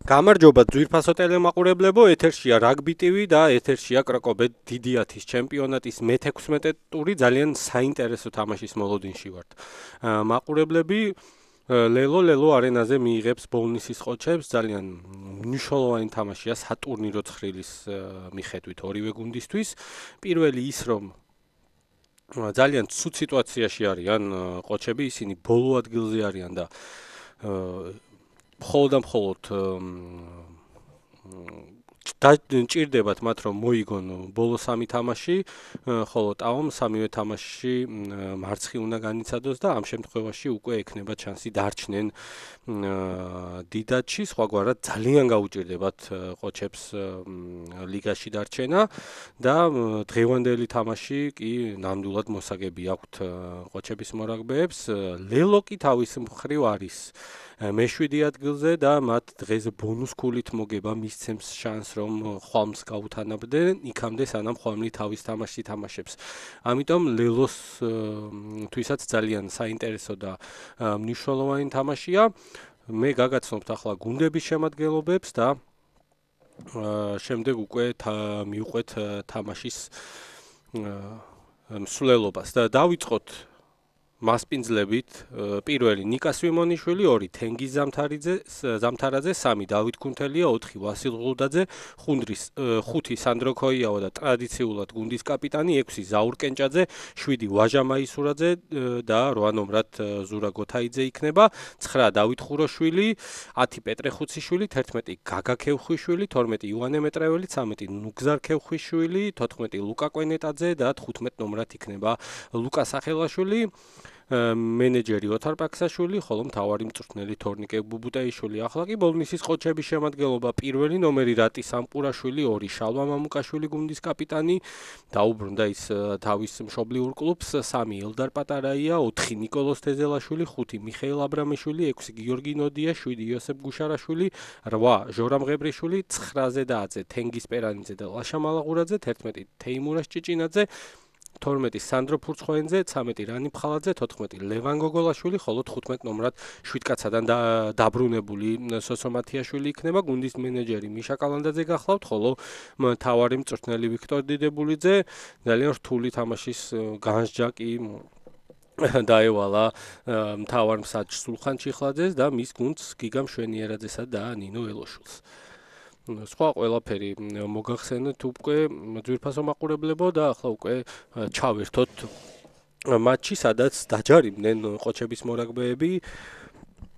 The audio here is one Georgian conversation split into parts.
გამარჯობა ძვირფასო ტელემაყურებლებო, ეთერშია რაგბი ტივი და ეთერშია კრაკობეთ დიდი 10-ის ჩემპიონატის მე-16 ტური ძალიან საინტერესო თამაშის მოლოდინში ვართ. მაყურებლები ლელო არენაზე მიიღებს ბოლნისის ყოჩებს, ძალიან მნიშვნელოვანი თამაშია სატურნირო ცხრილის მიხედვით ორივე გუნდისთვის. პირველი ის რომ ძალიან ცუდ სიტუაციაში არიან ყოჩები, ისინი ბოლო ადგილზე არიან და მხოლოდ ჭირდებათ მათ რომ მოიგონ ბოლო სამი თამაში, ხოლო ტაომ სამივე თამაშში მარცხი უნდა განიცადოს და ამ შემთხვევაში უკვე ექნება შანსი დარჩნენ დიდათში, სხვაგვარად ძალიან გაუჭირდებათ ყოჩებს ლიგაში დარჩენა და დღევანდელი თამაში კი ნამდვილად მოსაგები აქვთ ყოჩების მორაგბეებს. ლელო კი თავის მხრივ არის მე-7 ადგილზე და მათ დღეს ბონუს ქულით მოგება მისცემს შანსს რომ ხვალმს გაუთანაბდნენ იქამდე სანამ ხვალმი თავის თამაშს ითამაშებს. ამიტომ ლელოს თვისაც ძალიან საინტერესო და მნიშვნელოვანი თამაშია. მე გაგაცნობთ ახლა გუნდების შემადგენლობებს და შემდეგ უკვე მივყვეთ თამაშის მსვლელობას და დავიწყოთ მასპინძლებით პირველი ნიკა სვიმონიშვილი, 2 თენგიზ ზამთარაძე, 3 დავით ქუნთელია, 4 ვასილ ღულდაძე, 5 სანდრო ქოიავა და ტრადიციულად გუნდის კაპიტანი, 6 ზაურ კენჭაძე, 7 ვაჟა მაისურაძე და 8 ნომრად ზურა გოთაიძე იქნება, 9 დავით ხუროშვილი, 10 პეტრე ხუციშვილი, 11 გაგა ქევხვიშვილი, 12 ივანე მეტრეველი, 13 ნუგზარ ქევხვიშვილი, 14 ლუკა კვენეტაძე და 15 ნომრად იქნება ლუკა სახელაშვილი. მენეჯერი ოთარ პაქსაშვილი, ხოლო მთავარი მწვრთნელი თორნიკე ბუბუტაიშვილი. ახლა კი ბოლნისის ყოჩების შემადგენლობა: პირველი ნომერი რატი სამპურაშვილი, 2 შალვა მამუკაშვილი გუნდის კაპიტანი, დაუბრუნდა ის თავის მშობლიურ კლუბს, 3 ელდარ პატარაია, 4 ნიკოლოს თეზელაშვილი, 5 მიხეილ აბრამიშვილი, 6 გიორგი ნოდია, 7 იოსებ გუშარაშვილი, 8 ჟორამ ღებრიშვილი, 9 ზედააძე თენგიზ პერანიძე და ლაშა მალაღურაძე, 11 თეიმურას ჭიჭინაძე, 12 სანდრო ფურცხოვენძე, 13 რანი ფხალაძე, 14 ლევან გოგოლაშვილი, ხოლო 15 ნომრად შვიდკაცადან დაბრუნებული სოსო მათიაშვილი იქნება. გუნდის მენეჯერი მიშა კალანდაძე გახლავთ, ხოლო მთავარი მწვრთნელი ვიქტორ დიდებულიძე. ძალიან რთული თამაშის განსჯა კი დაევალა მთავარ მსაჯს სულხან ჩიხლაძეს და მის გუნდს გიგა მშვენიერაძესა და ნინო ელოშულს. სხვა ყველაფერი მოგახსენეთ უკვე ძვირფასო მაყურებლებო და ახლა უკვე ჩავერთოთ მატჩი, სადაც დაჯარიმდნენ ყოჩების მორაგბეები.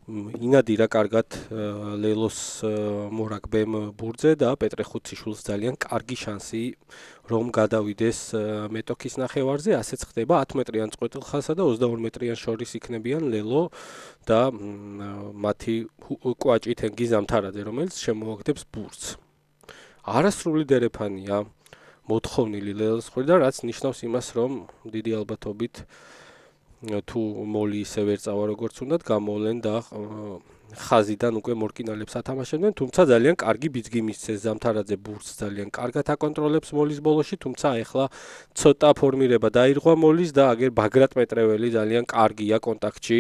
ინადირა კარგად ლელოს მორაგბემ ბურთზე და პეტრე ხუციშვილს ძალიან კარგი შანსი რომ გადავიდეს მეტოქის ნახევარზე. ასეც ხდება 10 მეტრიან წყვეტილხანსა და 22 მეტრიან შორის იქნებიან ლელო და მათი კვაჭი თენგიზ ზამთარაძე, რომელიც შემოაგდებს ბურთს. არასრული დერეფანია მოთხოვნილი ლელოს მხრიდან, რაც ნიშნავს იმას, რომ დიდი ალბათობით თუ მოლი ისე ვერ წავა როგორც უნდათ, გამოვლენ და ხაზიდან უკვე მორკინალებს ათამაშებდნენ, თუმცა ძალიან კარგი ბიძგი მისცეს ზამთარაძე ბურთს, ძალიან კარგად აკონტროლებს მოლის ბოლოში, თუმცა ახლა ცოტა ფორმირება დაირღვა მოლის და აგერ ბაგრატ მეტრეველი ძალიან კარგია კონტაქტში,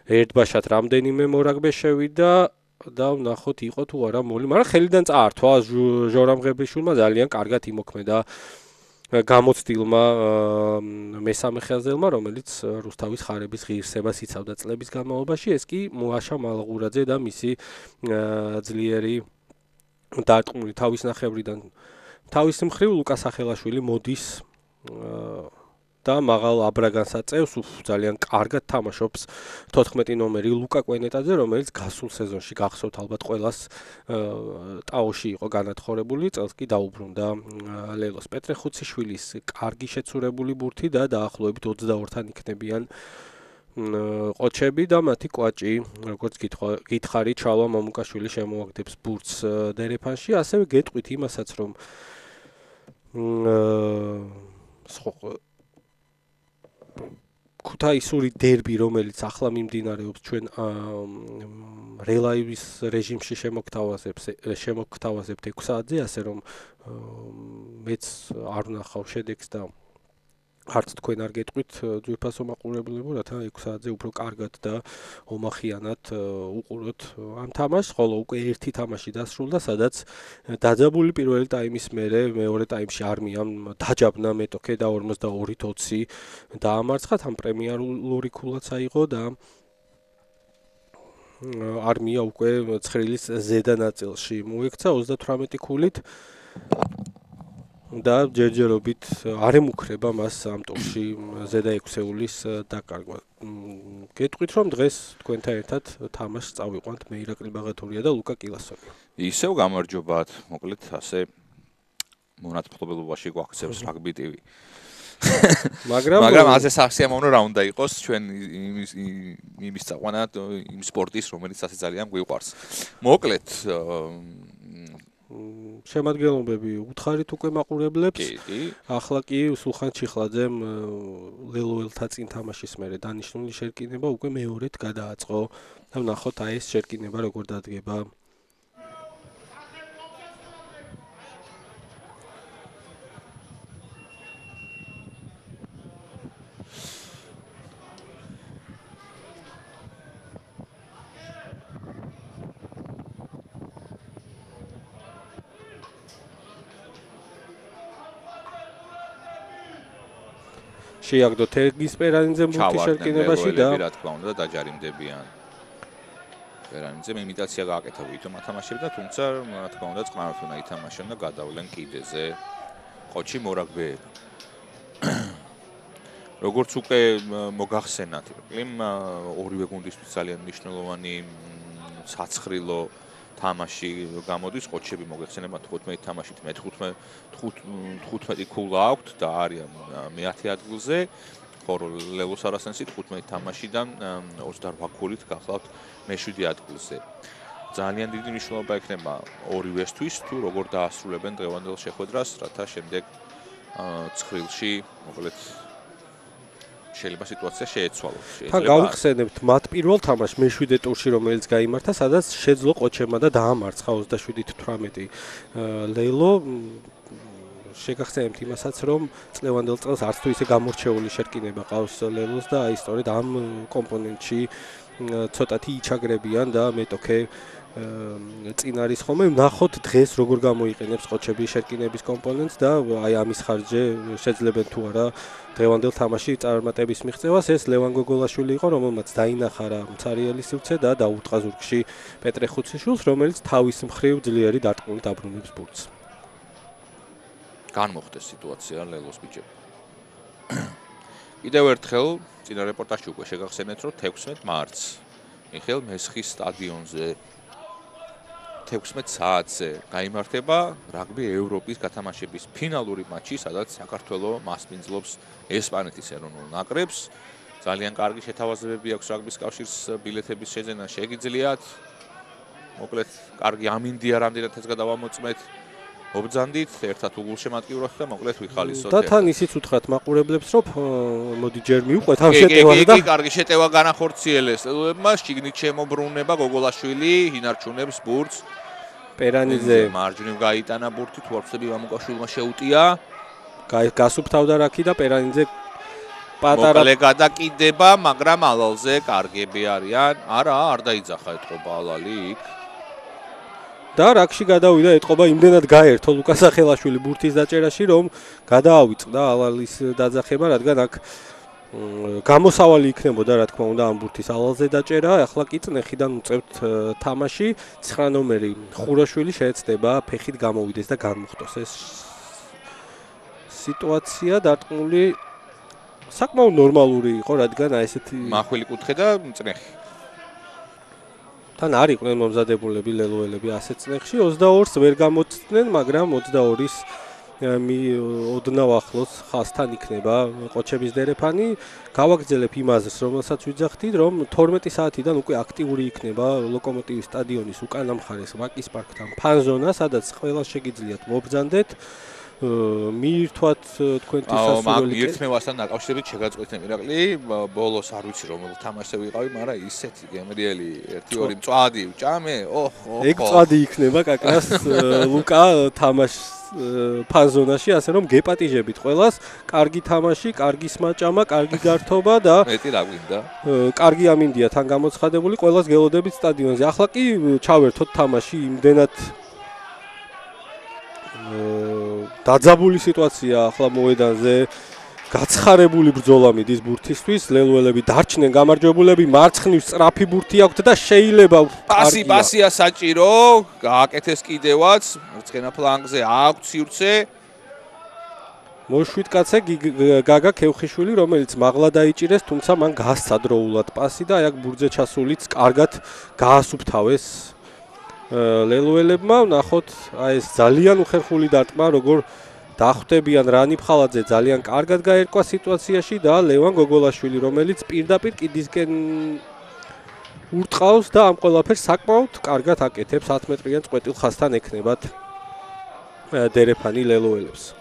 ერთბაშად რამდენიმე მორაგბე შევიდა და ვნახოთ იყო თუ არა მოლი, მაგრამ ხელიდან წაართვა ჟორამ ღებრიშვილმა ძალიან კარგად იმოქმედა გამოცდილმა მესამე ხელზელმა, რომელიც რუსთავის ხარების ღირსებას იცავდა წლების განმავლობაში. ეს კი მუაშა მალაღურაძე და მისი ძლიერი დარტყმული თავის ნახევრიდან. თავის მხრივ ლუკა სახელაშვილი მოდის და მაღალ აბრაგანს აწევს, ძალიან კარგად თამაშობს 14 ნომერი ლუკა კვენეტაძე, რომელიც გასულ სეზონში გახსოვთ ალბათ ყველას ტაოში იყო განათხრებული, წელს კი დაუბრუნდა ლელოს. პეტრე ხუციშვილის კარგი შეცურებული ბურთი და დაახლოებით 22-თან იქნებიან ყოჩები და მათი კვაჭი, როგორც გითხარი, ჩალვა მამუკაშვილი შემოაგდებს ბურთს დერეფანში, ასევე გეტყვით იმასაც, რომ ქუთაისური დერბი, რომელიც ახლა მიმდინარეობს ჩვენ რელაივის რეჟიმში შემოგთავაზებთ 6 საათზე, ასე რომ მეც არ ვნახავ შედეგს და არც თქვენ არ გეტყვით ძვირფასო მაყურებლებო, რათა 6 საათზე უფრო კარგად და ომახიანად უყუროთ ამ თამაშს, ხოლო უკვე ერთი თამაში დასრულდა, სადაც დაძაბული პირველი ტაიმის მერე მეორე ტაიმში არმიამ დაჯაბნა მეტოქე და 42-20 დაამარცხა, თან პრემიერული ქულაც აიღო და არმია უკვე ცხრილის ზედა ნაწილში მოექცა 38 ქულით. და ჯერჯერობით არ ემუქრება მას ამ ტურში ზედა 6-ეულის დაკარგვა. გეტყვით რომ დღეს თქვენთან ერთად თამაშს წავიყვანთ მე ირაკლი ბაღათურია და ლუკა კილასონი. ისევ გამარჯობათ, მოკლედ ასე მონათმფლობელობაში გვაქცევს რაგბი TV. მაგრამ ასე სასიამოვნო რა უნდა იყოს ჩვენ იმის წაყვანა იმ სპორტის რომელიც ასე ძალიან გვიყვარს. მოკლედ შემადგენლობები უთხარით უკვე მაყურებლებს. ახლა კი სულხან ჩიხლაძემ ლელოელთა წინ თამაშის მერე დანიშნული შერკინება უკვე მეორედ გადააწყო და ვნახოთ აი ეს შერკინება როგორ დადგება. შეაგდო თერგის პერანიძე მუქი შერკინებაში და რა თქმა უნდა დაჯარიმდებიან. პერანიძემ იმიტაცია გააკეთა ვითომ ათამაშებდა, თუმცა რა თქმა უნდა წყნარად უნდა ითამაშონ და გადავლენ კიდეზე ყოჩი მორაგბეები. როგორც უკვე მოგახსენათ, იკლიმ ორივე გუნდისთვის ძალიან მნიშვნელოვანი საცხრილო თამაში გამოდის, ყოჩები მოგეხსენება 15 თამაშით მე 15 ქულა აქვთ და არიან მე-10 ადგილზე, ხოლო ლევოს არასენსი 15 თამაშიდან 28 ქულით გახლავთ მე-7 ადგილზე. ძალიან დიდი მნიშვნელობა ექნება ორივესთვის თუ როგორ დაასრულებენ დღევანდელ შეხვედრას, რათა შემდეგ ცხრილში მოკლედ შეიძლება სიტუაცია შეეცვალოს. თან გავიხსენებთ მათ პირველ თამაშს მე-7 ტურში რომელიც გაიმართა, სადაც შეძლო ყოჩებმა და დაამარცხა 27-18 ლეილო. შეგახსენებთ იმასაც, რომ წლევანდელ წელს არც თუ ისე გამორჩეული შერკინება ყავს ლეილოს და აი სწორედ ამ კომპონენტში ცოტათი იჩაგრებიან და მეტოქე წინ არის ხოლმე. ვნახოთ დღეს როგორ გამოიყენებს ყოჩები შერკინების კომპონენტს და აი ამის ხარჯზე შეძლებენ თუ არა დღევანდელ თამაში წარმატების მიღწევას. ეს ლევან გოგოლაშვილი იყო, რომელმაც დაინახა რა მცარიელი სივრცე და დაუწყა ზურგში პეტრე ხუციშვილს, რომელიც თავის მხრივ ძლიერი დარტყმით დაბრუნებს ბურთს. განმოხდეს სიტუაცია ლელოს ბიჭები. კიდევ ერთხელ წინა რეპორტაჟში უკვე შეგახსენეთ, რომ 16 მარტს მიხეილ მესხის სტადიონზე 16 საათზე გაიმართება რაგბი ევროპის გათამაშების ფინალური მატჩი, სადაც საქართველო მასპინძლობს ესპანეთის ეროვნულ ნაკრებს. ძალიან კარგი შეთავაზებები აქვს რაგბის კავშირს ბილეთების შეძენა შეგიძლიათ. მოკლედ კარგი ამინდია რამდენადაც გადავამოწმეთ. ობძანდით ერთად უგულშემატკივროთ და მოკლედ ვიხალისოთ. და თან ისიც უთხრათ მაყურებლებს, რომ მოდი ჯერ მივყვეთ ამ შეტევას და კი, კარგი შეტევა განახორციელეს. ელოებმა შიგნით შემობრუნება გოგოლაშვილი ინარჩუნებს ბურთს. პერანიძე მარჯვნივ გაიტანა ბურთი, თურქები ვამუკაშვილმა შეუტია. გასუფთავდა რაკი და პერანიძე პატარა მოკლე გადაკიდება, მაგრამ ალალზე კარგები არიან. არა, არ დაიძახა ეთყობა ალალი იქ. და რაკში გადავიდა ეთყობა იმდენად გაერთო ლუკა სახელაშვილი ბურთის დაჭერაში, რომ გადაავიწყდა ალალის დაძახება, რადგან აქ გამოსავალი იქნებოდა რა თქმა უნდა ამ ბურთის ალალზე დაჭერა. ახლა კი წნეხიდან უწევთ თამაში, 9 ნომერი ხურაშვილი შეეცდება ფეხით გამოვიდეს და განმუხტოს. ეს სიტუაცია დარტყმული საკმაოდ ნორმალური იყო, რადგან აი ესეთი მახვილი კუთხე და წნეხი. თან არ იყვნენ მომზადებულები ლელოელები ასეთ წნეხში, 22-ს ვერ გამოცდნენ, მაგრამ 22-ის ოდნავ ახლოს ხასთან იქნება ყოჩების დერეფანი. გავაგრძელებ იმ აზრს, რომელსაც ვიძახდით, რომ 12 საათიდან უკვე აქტიური იქნება ლოკომოტივის სტადიონის უკანა მხარეს ვაკის პარკთან ფანზონა, სადაც ყველა შეგიძლიათ მობრძანდეთ. მიირთვათ თქვენთვის ასურველი. მაგ ერთმევასთან დაკავშირებით შეგაწყვეტენ ირაკლი, ბოლოს არ ვიცი რომელ თამაშზე ვიყავი, მაგრამ ისეთი გემრიელი 1-2 მწვადი ვჭამე. ოჰ. ეგ მწვადი იქნება კაკრას ლუკა თამაშს ფაზონაში, ასე რომ გეპატიჟებით ყველას, კარგი თამაში, კარგი სმაჭამა, კარგი გართობა და მეტი რა გვინდა? კარგი ამინდია თან გამოცხადებული, ყველას გელოდებით სტადიონზე. ახლა კი ჩავერთოთ თამაში, იმდენად დაძაბული სიტუაცია ახლა მოედანზე. გაცხარებული ბრძოლა მიდის ბურთისთვის, ლელუელები დარჩნენ გამარჯვებულები, მარცხნივ სწრაფი ბურთი აქვთ და შეიძლება პასია საჭირო, გააკეთეს კიდევაც, მარცხენა ფლანგზე აქვს სივრცე. მოშვით კაცე გაგა ქევხიშვილი, რომელიც მაღლა დაიჭირეს, თუმცა მან გასცა დროულად პასი და აი აქ ბურთზე ჩასულიც კარგად გაასუფთავეს ლელუელებმა. ნახოთ, აი ეს ძალიან უხერხული დარტყმა, როგორ დახვდებიან რანი ფხალაძე ძალიან კარგად გაერკვა სიტუაციაში და ლევან გოგოლაშვილი, რომელიც პირდაპირ კიდისკენ ურტყავს და ამ ყველაფერს საკმაოდ კარგად აკეთებს 10 მეტრიან წყვეტილ ხაზთან ექნებათ დერეფანი ლელუელებს.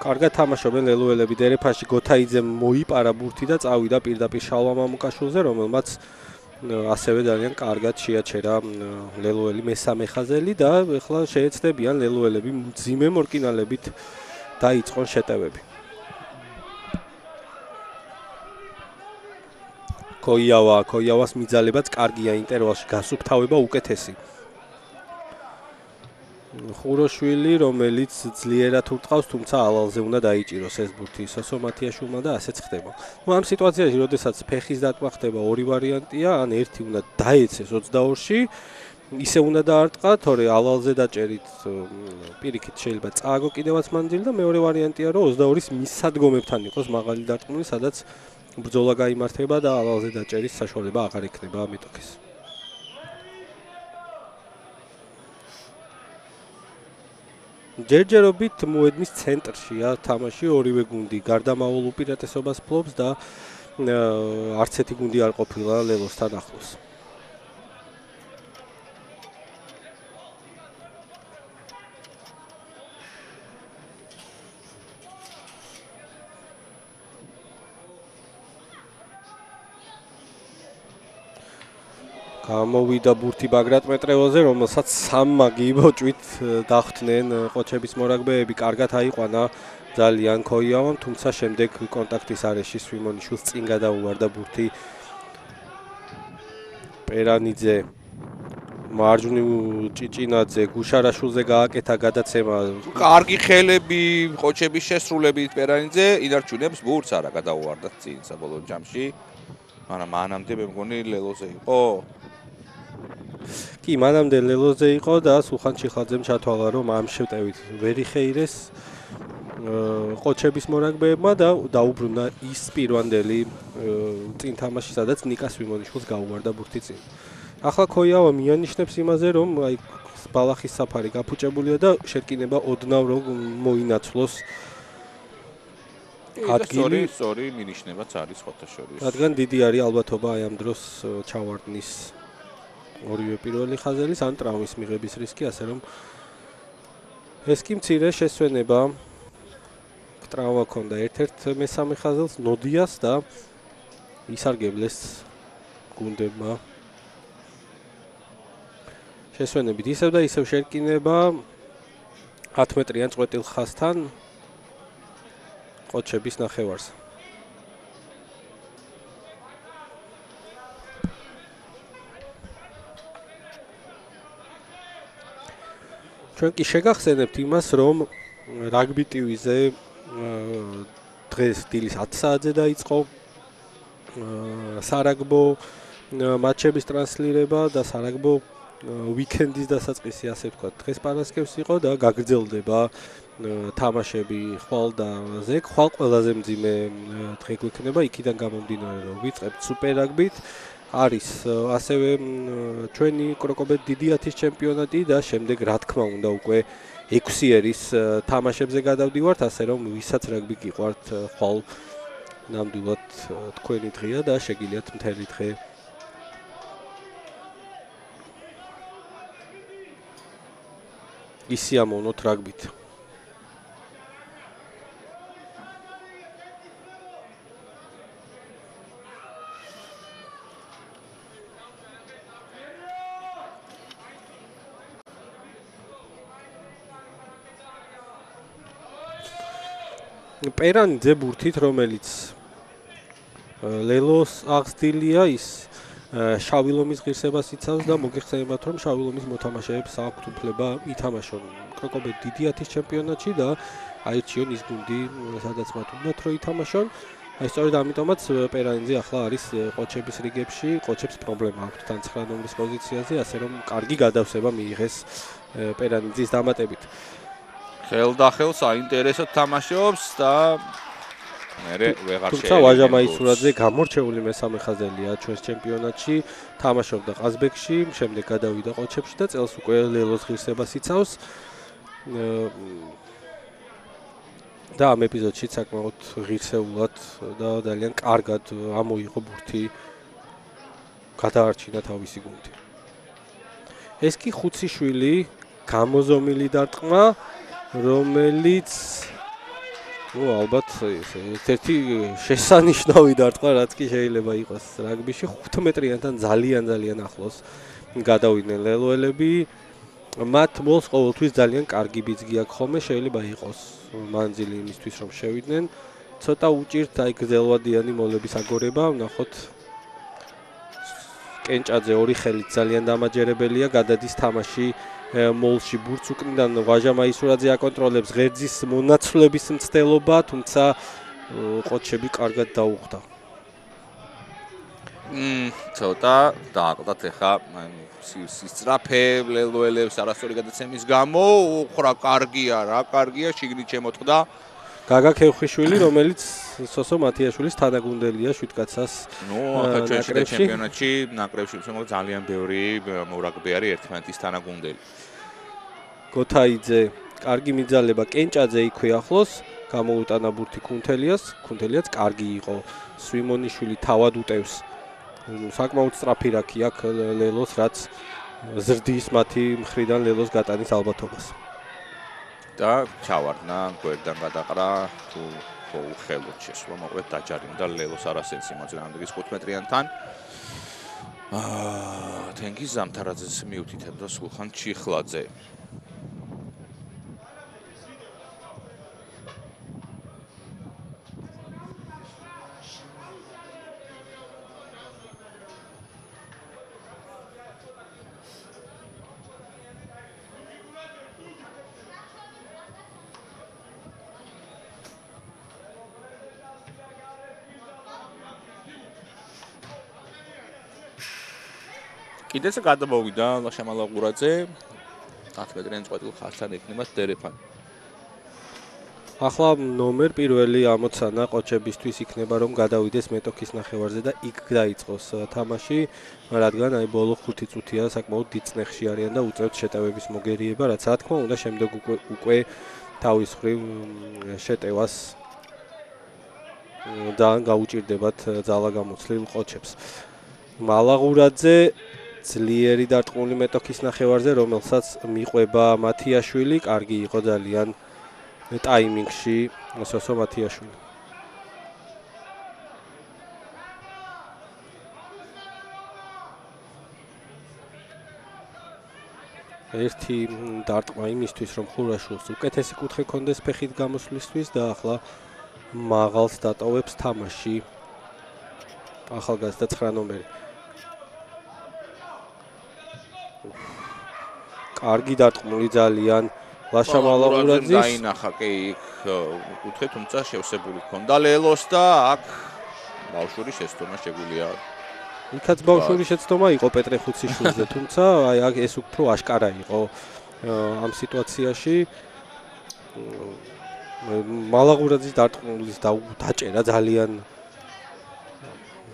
კარგად თამაშობენ ლელუელები დერეფანში გოთაიძემ მოიპარა ბურთი და წავიდა პირდაპირ შალვა მამუკაშვილზე, რომელმაც ასევე ძალიან კარგად შეაჩერა ლელუელი მესამე ხაზელი და ეხლა შეეცდებიან ლელუელები მძიმე მორკინალებით დაიწყონ შეტევები. კოიავას მიძალებაც კარგია ინტერვალში გასუფთავება უკეთესი. ხუროშვილი, რომელიც ძლიერად ურტყავს, თუმცა ალალზე უნდა დაიჭიროს ეს ბურთი სოსო მათიაშვილმა და ასეც ხდება. ამ სიტუაციაში, როდესაც ფეხის დარტყმა ხდება, ორი ვარიანტია, ან ერთი უნდა დაეცეს 22-ში, ისე უნდა დაარტყა, თორე ალალზე დაჭერით პირიქით შეიძლება წააგო კიდევაც მანძილი და მეორე ვარიანტია, რომ 22-ის მისადგომებთან იყოს მაღალი დარტყმული, სადაც ბრძოლა გაიმართება და ალალზე დაჭერის საშუალება აღარ იქნება ამეტოქეს. ჯერჯერობით მოედნის ცენტრშია თამაში, ორივე გუნდი გარდამავალ უპირატესობას ფლობს და არც ერთი გუნდი არ ყოფილა ლელოსთან ახლოს. გამოვიდა ბურთი ბაგრატ მეტრევოზე, რომელსაც სამმა გიბოჭვით დახვდნენ ყოჩების მორაგბეები, კარგად აიყვანა ძალიან ქოიავამ, თუმცა შემდეგ კონტაქტის არეში სვიმონიშვილს წინ გადაუვარდა ბურთი პერანიძე, მარჯვნივ ჭიჭინაძე, გუშარაშვილზე გააკეთა გადაცემა. კარგი ხელები ყოჩების შესრულებით პერანიძე ინარჩუნებს ბურთს, არა გადაუვარდა წინ საბოლოო ჯამში. მაგრამ მანამდე მე მგონი ლელოზე იყო. კი, მანამდე ლელოზე იყო და სულხან ჩიხაძემ ჩათვალა, რომ ამ შეტევით ვერ იხეირეს ყოჩების მორაგბეებმა და დაუბრუნდა ის პირვანდელი წინ თამაში, სადაც ნიკა სვიმონიშვილს გაუვარდა ბურთი წინ. ახლა ქოიავა მიანიშნებს იმაზე, რომ აი ბალახის საფარი გაფუჭებულია და შეკინება ოდნავ რომ მოინაცვლოს ადგილი. სწორი მინიშნებაც არის ხოთა შორის. რადგან დიდი არის ალბათობა აი ამ დროს ჩავარდნის ორივე პირველი ხაზელის ან ტრავმის მიღების რისკი, ასე რომ ეს კი მცირე შესვენება. ტრავმა ქონდა ერთ-ერთ მესამე ხაზელს ნოდიას და ისარგებლეს გუნდებმა. შესვენებით ისევ და ისევ შეკინება 10 მეტრიან წყვეტილ ხაზთან ყოჩების ნახევარს. ჩვენ კი შეგახსენებთ იმას, რომ რაგბი ტივიზე დღეს დილის 10 საათზე დაიწყო სარაგბო მატჩების ტრანსლირება და სარაგბო ვიკენდის დასაწყისი, ასე ვთქვათ, დღეს პარასკევს იყო და გაგრძელდება თამაშები ხვალ და ზეგ. ხვალ ყველაზე მძიმე დღე გვექნება, იქიდან გამომდინარე, რომ ვიწყებთ სუპერრაგბით. არის ასევე ჩვენი კროკობეთ დიდი 10-ის ჩემპიონატი და შემდეგ რა თქმა უნდა უკვე 6 ერის თამაშებზე გადავდივართ, ასე რომ ვისაც რაგბი გიყვართ, ხვალ ნამდვილად თქვენი დღეა და შეგიძლიათ მთელი დღე ისიამოვნოთ რაგბით. პერანიძე ბურთით, რომელიც ლელოს აღსდილია, ის შავი ლომის ღირსებას იცავს და მოგეხსენებათ, რომ შავი ლომის მოთამაშეებს აქვთ უფლება ითამაშონ კროკობეთ დიდი 10-ის ჩემპიონატში და აირჩიონ ის გუნდი, სადაც მათ უნდათ რომ ითამაშონ. აი სწორედ ამიტომაც პერანიძე ახლა არის ყოჩების რიგებში, ყოჩებს პრობლემა აქვს თან 9 ნომრის პოზიციაზე, ასე რომ კარგი გადავსება მიიღეს პერანიძის დამატებით. ხელდახელ საინტერესოდ თამაშობს და მერე ვეღარ შეიძლება. თუმცა ვაჟა მაისურაძე გამორჩეული მესამე ხაზელია ჩვენს ჩემპიონატში, თამაშობდა ყაზბეგში, შემდეგ გადავიდა ყოჩებში და წელს უკვე ლელოს ღირსებას იცავს. და ამ ეპიზოდში საკმაოდ ღირსეულად და ძალიან კარგად ამოიღო ბურთი, გადაარჩინა თავისი გუნდი. ეს კი ხუციშვილი გამოზომილი დარტყმა, რომელიც ალბათ ერთ-ერთი შესანიშნავი დარტყმა, რაც კი შეიძლება იყოს რაგბიში, 5 მეტრიანთან ძალიან ახლოს გადავიდნენ ლელოელები. მათ მოლს ყოველთვის ძალიან კარგი ბიძგი აქვს ხოლმე, შეიძლება იყოს მანძილი იმისთვის რომ შევიდნენ. ცოტა უჭირთ აი გრძელვადიანი მოლების აგორება, ვნახოთ კენჭაძე ორი ხელით ძალიან დამაჯერებელია, გადადის თამაში მოლში ბურთს უკნიდან ვაჟა მაისურაძე აკონტროლებს ღერძის მონაცვლების მცდელობა, თუმცა ყოჩები კარგად დაუხდა. ცოტა დააყდათ ახლა სისწრაფე ლელოელებს არასწორი გადაცემის გამო, უხრა კარგია რა, კარგია, შიგნით შემოწყდა. გაგა ქევხიშვილი, რომელიც სოსო მათიაშვილის თანაგუნდელია 7 კაცას. ახლა ჩვენში ჩემპიონატში ნაკრებში ძალიან ბევრი მორაგბე არის ერთმანეთის თანაგუნდელი. გოთაიძე, კარგი მიძალება, კენჭაძე იქვე ახლოს, გამოუტანა ბურთი ქუნთელიაც კარგი იყო. სვიმონიშვილი თავად უტევს. საკმაოდ სწრაფი რაქი აქვს ლელოს, რაც ზრდის მათი მხრიდან ლელოს გატანის ალბათობას. და ჩავარდნა, გვერდიდან გადაყრა, თუ ხელოთ შესვლა, მოკლედ დაჯარიმდა ლელოს არასენსი მოძრაობის 5 მეტრიანთან. თენგიზ ზამთარაძეს მიუთითებდა სულხან ჩიხლაძე. კიდეც გადამოვიდა ლაშამალაღურაძე 10 მეტრიანი წყვეტილ ხართან ეკნება დერეფანი. ახლა ნომერ პირველი ამოცანა ყოჩებისთვის იქნება რომ გადავიდეს მეტოქის ნახევარზე და იქ დაიწყოს თამაში, რადგან აი ბოლო 5 წუთია საკმაოდ დიდ წნეხში არიან და უწევთ შეტევების მოგერიება, რაც რა თქმა უნდა შემდეგ უკვე თავის მხრივ შეტევას და გაუჭირდებათ ძალა გამოცლილ ყოჩებს. მალაღურაძე ძლიერი დარტყმული მეტოქის ნახევარზე, რომელსაც მიყვება მათიაშვილი, კარგი იყო ძალიან ტაიმინგში სოსო მათიაშვილი. ერთი დარტყმა იმისთვის, რომ ხურაშვილს უკეთესი კუთხე კონდეს ფეხით გამოსვლისთვის და ახლა მაღალს დატოვებს თამაში. ახალგაზრდა 9 ნომერი. კარგი დარტყმული ძალიან ლაშამალაღურაძის დაინახა კი იქ კუთხე, თუმცა შევსებული ჰქონდა ლელოს და აქ ბავშვური შეცდომა შეგვიძლია. იქაც ბავშვური შეცდომა იყო პეტრე ხუციშვილზე, თუმცა აი აქ ეს უფრო აშკარა იყო ამ სიტუაციაში. მალაღურაძის დარტყმულის დაჭერა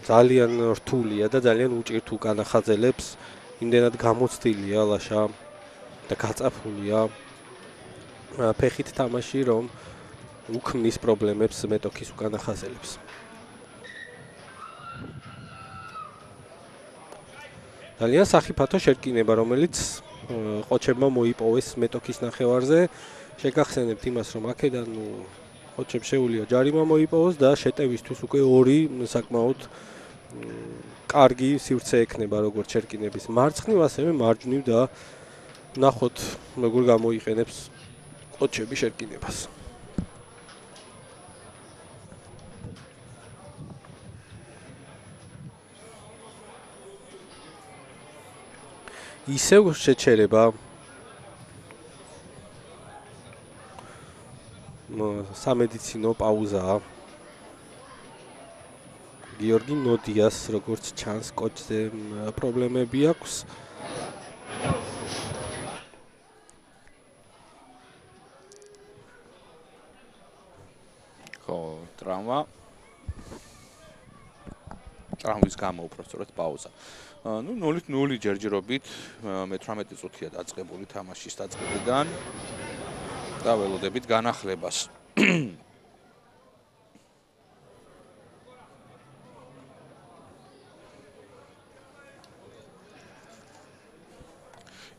ძალიან რთულია და ძალიან უჭირთ უკანა ხაზელებს. იმდენად გამოცდილია ლაშა და გაწაფულია ფეხით თამაში, რომ უქმნის პრობლემებს მეტოქის უკანა ხაზელებს. ძალიან სახიფათო შერკინება, რომელიც ყოჩებმა მოიპოვეს მეტოქის ნახევარზე. შეგახსენებთ იმას, რომ აქედან ყოჩებს შეუძლია ჯარიმა მოიპოვოს და შეტევისთვის უკვე ორი საკმაოდ კარგი სივრცე ექნება როგორც შერკინების მარცხნივ, ასევე მარჯვნივ და ნახოთ როგორ გამოიყენებს ყოჩები შერკინებას. ისევ შეჩერება სამედიცინო პაუზაა. გიორგი ნოდიას როგორც ჩანს კოჩზე პრობლემები აქვს. ხო, ტრავმის გამო უბრალოდ პაუზა. Ну 0-0 ჯერჯერობით მე-18 წუთია დაწყებული თამაშის დაწყებიდან და ველოდებით განახლებას.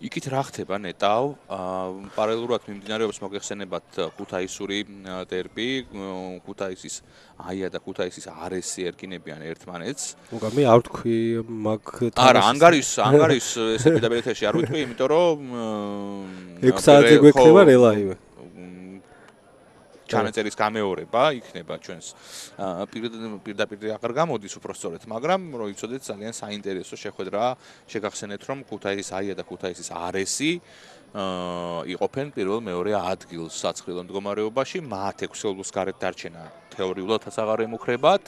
იქით რა ხდება ნეტავ? პარალელურად მიმდინარეობს მოგეხსენებათ ქუთაისური დერბი, ქუთაისის აია და ქუთაისის არესი ერკინებიან ერთმანეთს. უკვე მე არ ვთქვი მაგ არა, ანგარის ესე პირდაპირ ეთერში არ ვიტყვი, იმიტომ რომ 6 საათზე გვექნება რელაივე. ჩანაწერის გამეორება იქნება ჩვენს პირდაპირ აღარ გამოდის უпростоრეთ, მაგრამ რომ იცოდეთ ძალიან საინტერესო შეხვედრა შეგახსენეთ რომ ქუთაისის აია და ქუთაისის არესი იყოფენ პირველ-მეორე ადგილს საცხილო მდგომარეობაში, მათ 6 ელბოს გარეთ დარჩენა თეორიულადაც აღარ ემუქრებათ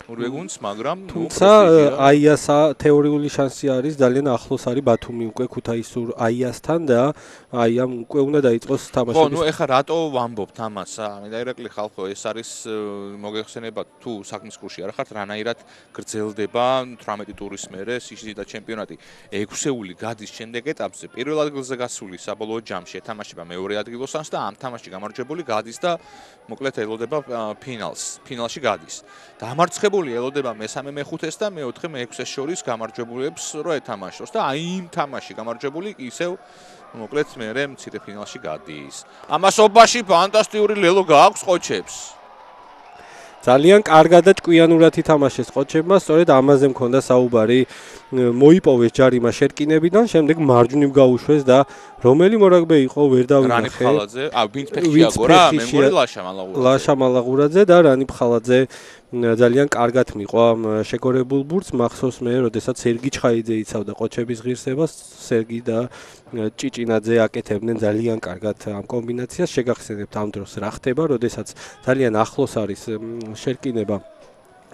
ორივე გუნდს, მაგრამ თუმცა აიას თეორიული შანსი არის ძალიან ახლოს არის ბათუმი უკვე ქუთაისურ აიასთან და აიამ უკვე უნდა დაიწყოს თამაშები. ხო, ნუ ეხლა რატო ვამბობთ ამას? მე და ირაკლი ხალხო, ეს არის მოგეხსენებათ თუ საქმის კურსში არ ხართ, რანაირად გრძელდება 18 ტურის მერე სიშიდი და ჩემპიონატი. 6-ეული გადის შემდეგ ეტაპზე, პირველ ადგილზე გასული საბოლოო ჯამში ეთამაშება მეორე ადგილოსანს და ამ თამაშში გამარჯვებული გადის და მოკლედ ელოდება ფინალში გადის. დამარცხებული ელოდება მესამე მეხუთეს და მეოთხე მეექვსეს შორის გამარჯვებულებს რო ეთამაშოს და აი იმ თამაში გამარჯვებული ისევ მოკლედ მერე მცირე ფინალში გადის. ამასობაში ფანტასტიკური ლელო გააქვს ყოჩებს. ძალიან კარგად და ჭკვიანურად ითამაშეს ყოჩებმა, სწორედ ამაზე მქონდა საუბარი. მოიპოვეს ჯარიმა შერკინებიდან, შემდეგ მარჯვნივ გაუშვეს და რომელი მორაგბე იყო ვერ დავინახე. რანი ფხალაძე, ვინც ფეხშიაგორა, მე მგონი ლაშა მალაღურაძე და რანი ფხალაძე ძალიან კარგად მიყვა შეგორებულ ბურთს, მახსოვს მე, როდესაც სერგი ჩხაიძე იცავდა ყოჩების ღირსებას, სერგი და ჭიჭინაძე აკეთებდნენ ძალიან კარგად ამ კომბინაციას. შეგახსენებთ ამ დროს რა ხდება, როდესაც ძალიან ახლოს არის შერკინება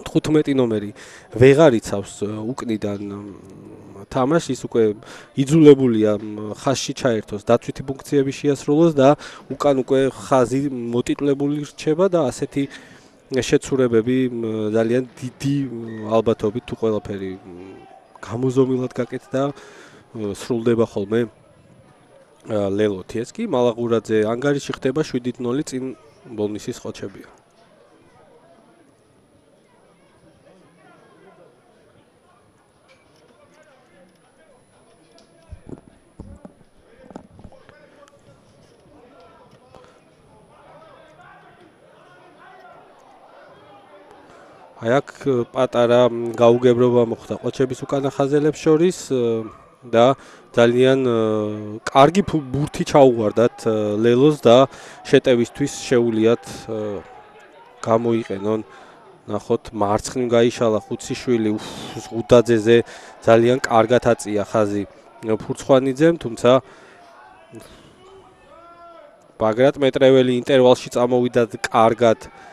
15 ნომერი ვეღარ იცავს უკნიდან თამაშს, ის უკვე იძულებულია ხაზში ჩაერთოს, დაცვითი ფუნქციები შეასრულოს და უკან უკვე ხაზი მოტიტლებული რჩება და ასეთი შეცურებები ძალიან დიდი ალბათობით თუ ყველაფერი გამოზომილად გაკეთდა სრულდება ხოლმე ლელოთი. ეს კი მალაღურაძე ანგარიში ხდება 7-0 წინ ბოლნისის ყოჩებია. აი აქ პატარა გაუგებრობა მოხდა ყოჩების უკანა ხაზელებს შორის და ძალიან კარგი ბურთი ჩაუვარდათ ლელოს და შეტევისთვის შეუძლიათ გამოიყენონ. ნახოთ მარცხნივ გაიშალა ხუციშვილი, ზღუდაძეზე ძალიან კარგად აწია ხაზი ფურცხვანიძემ, თუმცა ბაგრატ მეტრეველი ინტერვალში წამოვიდა კარგად.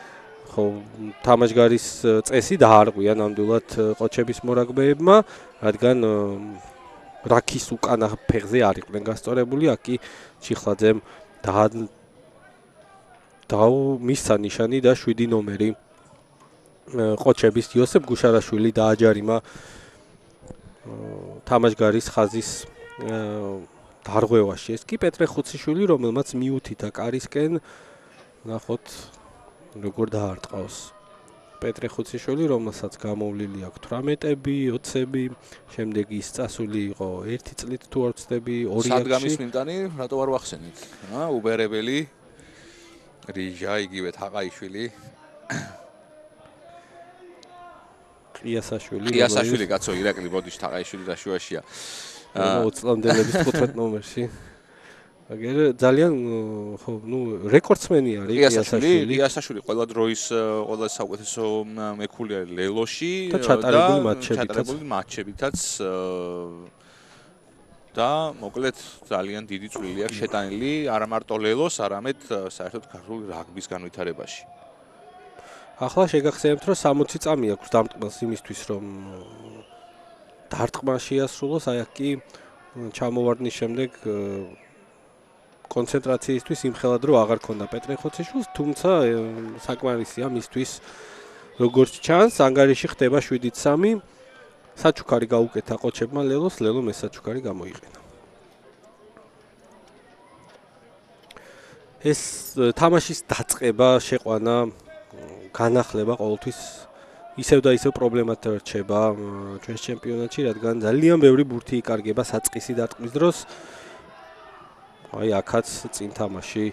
ხო, თამაშგარის წესი დაარღვია ნამდვილად ყოჩების მორაგბეებმა, რადგან რაქის უკანა ფეხზე არ იყვნენ გასწორებული, აქ კი ჩიხლაძემ მისცა ნიშანი და 7 ნომერი ყოჩების იოსებ გუშარაშვილი დააჯარიმა თამაშგარის ხაზის დარღვევაში. ეს კი პეტრე ხუციშვილი, რომელმაც მიუთითა კარისკენ, ნახოთ როგორ დაარტყავს პეტრე ხუციშვილი, რომელსაც გამოვლილი აქვს 18-ები, 20-ები, შემდეგ ის წასული იყო 1 წლით თუ არ ვცდები, 2 აქში. სადგამის მიტანი, რატო არ ვახსენით? უბერებელი რიჟა, იგივე თაყაიშვილი. ყიასაშვილი კაცო, ირაკლი ბოდიში თაყაიშვილი და შუაშია. 20 წლამდელების 15 ნომერში. აგერ ძალიან ხო, რეკორდსმენი არის ყიასაშვილი ყველა დროის ყველა საუკეთესო მეკული არის ლელოში და ჩატარებული მატჩებითაც და მოკლედ ძალიან დიდი წვლილი აქვს შეტანილი არა მარტო ლელოს, არამედ საერთოდ ქართული რაგბის განვითარებაში. ახლა შეგახსენებთ, რომ 60 წამი აქვს დამტყმას იმისთვის, რომ დარტყმა შეასრულოს, აი აქ კი ჩამოვარდნის შემდეგ კონცენტრაციისთვის იმხელად რომ აღარ ქონდა პეტრე ხოციშვილს, თუმცა საკმარისია მისთვის როგორც ჩანს, ანგარიში ხდება 7-3, საჩუქარი გაუკეთა ყოჩებმა ლელოს, ლელომ ეს საჩუქარი გამოიყენა. ეს თამაშის დაწყება, შეყვანა, განახლება ყოველთვის ისევ და ისევ პრობლემად რჩება ჩვენს ჩემპიონატში, რადგან ძალიან ბევრი ბურთი იკარგება საწყისი დარტყმის დროს. აი აქაც წინ თამაში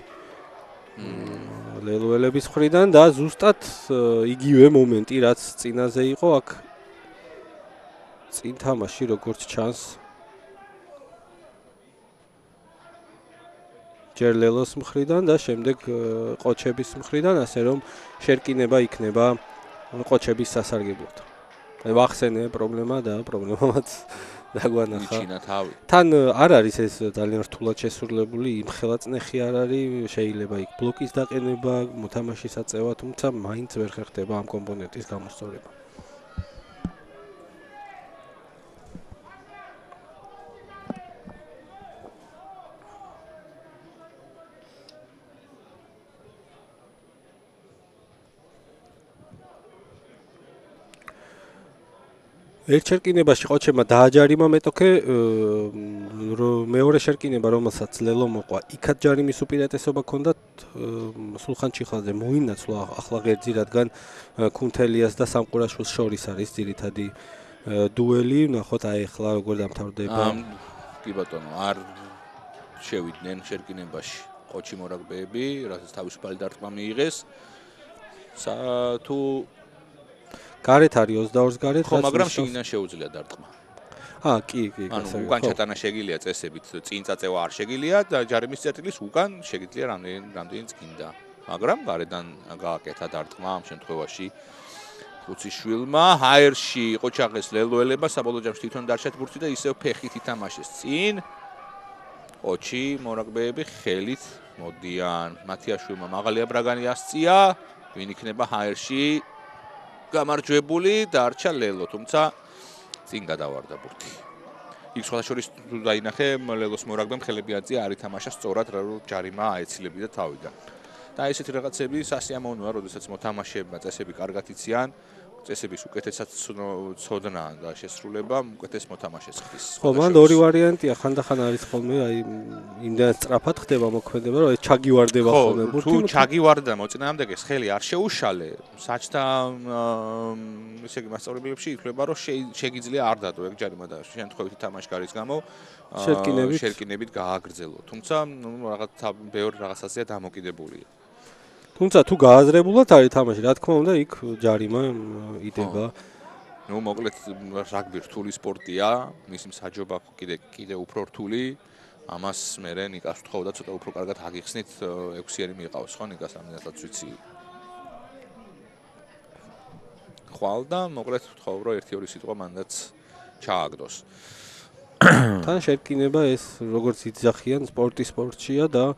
ლელოელების მხრიდან და ზუსტად იგივე მომენტი რაც წინაზე იყო აქ წინ თამაში როგორც ჩანს ჯერ ლელოს მხრიდან და შემდეგ ყოჩების მხრიდან, ასე რომ შერკინება იქნება ყოჩების სასარგებლოდ. აი ვახსენე პრობლემა და პრობლემამაც დაგვანახა. თან არ არის ეს ძალიან რთულად შესრულებული, იმხელა წნეხი არ არის, შეიძლება იქ ბლოკის დაყენება, მოთამაშის აწევა, თუმცა მაინც ვერ ხერხდება ამ კომპონენტის გამოსწორება. ერთ შერკინებაში ყოჩებმა დააჯარიმა მეტოქე, მეორე შერკინება, რომელსაც ლელო მოყვა, იქაც ჯარიმის უპირატესობა ჰქონდათ, სულხან ჩიხალაძე მოინაცვლა ახლა ღერძი, რადგან ქუნთელიას და სამყურაშვილს შორის არის ძირითადი დუელი, ნახოთ აი ახლა როგორ დამთავრდება. კი ბატონო, არ შევიდნენ შერკინებაში ყოჩი მორაგბეები, რასაც თავისუფალი დარტყმა მიიღეს. თუ გარეთ არის 22-ს გარეთ, ხო, მაგრამ შიგნიდან შეუძლია დარტყმა. კი, ანუ უკან ჩატანა შეგიძლია წესებით, წინ წაწევა არ შეგიძლია და ჯარიმის წერტილის უკან შეგიძლია რამდენი წკინდა. მაგრამ გარედან გააკეთა დარტყმა ამ შემთხვევაში ხუციშვილმა, ჰაერში იყო ჩაღეს ლელოელება, საბოლოო ჯამში თვითონ დარჩათ ბურთი და ისევ ფეხით ითამაშეს წინ. ყოჩი მორაგბეები ხელით მოდიან. მათიაშვილმა მაღალი აბრაგანი ასწია, ვინ იქნება ჰაერში გამარჯვებული, დარჩა ლელო, თუმცა წინ გადავარდა ბურთი. იქ სხვადასხვა თუ დაინახე ლელოს მორაგბემ ხელები აწია, არ ითამაშა სწორად, რომ ჯარიმა აეცილებდა თავიდან. და ესეთი რაღაცები სასიამოვნოა, როდესაც მოთამაშეებმა წესები კარგად იციან, წესების უკეთესად ცოდნა და შესრულება უკეთეს მოთამაშეს ხდის. ხო, მან ორი ვარიანტია, ხანდახან არის ხოლმე, აი იმდენად სწრაფად ხდება მოქმედება, რომ ჩაგივარდება ხოლმე ბურთი. თუ ჩაგივარდა მოწინააღმდეგეს ხელი არ შეუშალე, საჭთა ესე იგი მასწავლებლებში ითვლება, რომ შეგიძლია არ დადო ეგ ჯარიმა და შემთხვევით თამაშგარის გამო შერკინებით გააგრძელო. თუმცა რაღაც ბევრი რაღაცაზეა დამოკიდებულია. თუმცა თუ გააზრებულად არის თამაში, რა თქმა უნდა, იქ ჯარიმა იდება. მოკლედ რაგბი რთული სპორტია, მისი მსაჯობა კიდე უფრო რთული. ამას მერე ნიკას ვთხოვდა ცოტა უფრო კარგად აგიხსნით, 6-ერი მიიყავს ხო ნიკას ამდენადაც ვიცი. ხვალ და მოკლედ ვთხოვ, რომ 1-2 სიტყვა მანდაც ჩააგდოს. თან შერკინება ეს როგორც იძახიან სპორტშია და